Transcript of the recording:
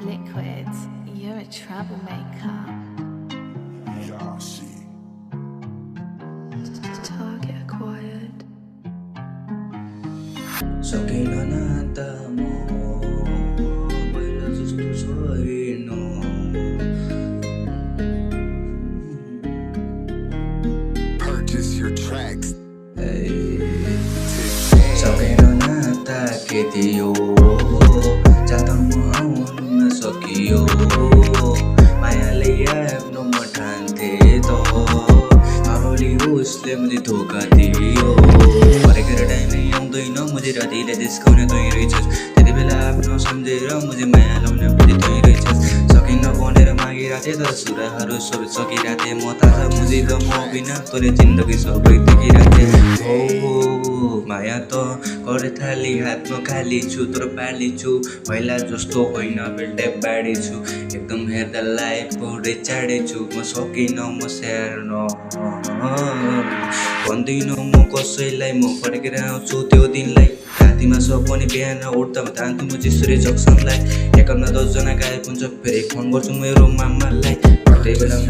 Liquid, you're a troublemaker. Yeah, see. Target acquired. सकिन नाता म पहिला जस्तो छैन Purchase your tracks. सकिन नाता के थियो जाँदा म आउन सकियो मायाले आफ्नो म ठान्थे त नरोली उसले मुझे धोका दियो फर्केर टाइमै आउँदैन मुझे रातिले जिस्काउने तँ रहेछस् त्यति बेला आफ्नो सम्झेर मुझे माया लाउने पनि तँ रहेछस् सकिन भनेर मागिरहेथे तर सुराहरू सबै सकिरहेथे म थाहा छ मुझे त म बिना तँले जिन्दगी सबै देखिरहेथे हो माया त करे थाली हातमा खाली छु तर पाली छु पहिला जस्तो होइन बेल्टे बाडी छु एकदम हेर्दा लाइफ पुरै चाँडै छु म सकिन म स्याहार्न भन्दिनँ म कसैलाई म फर्केर आउँछु त्यो दिनलाई रातिमा सपनी बिहान उठ्दा तान्छु म जसरी जक्सनलाई एकमा 10 जना गायब हुन्छ फेरि फोन गर्छु मेरो मामालाई त्यही बेला म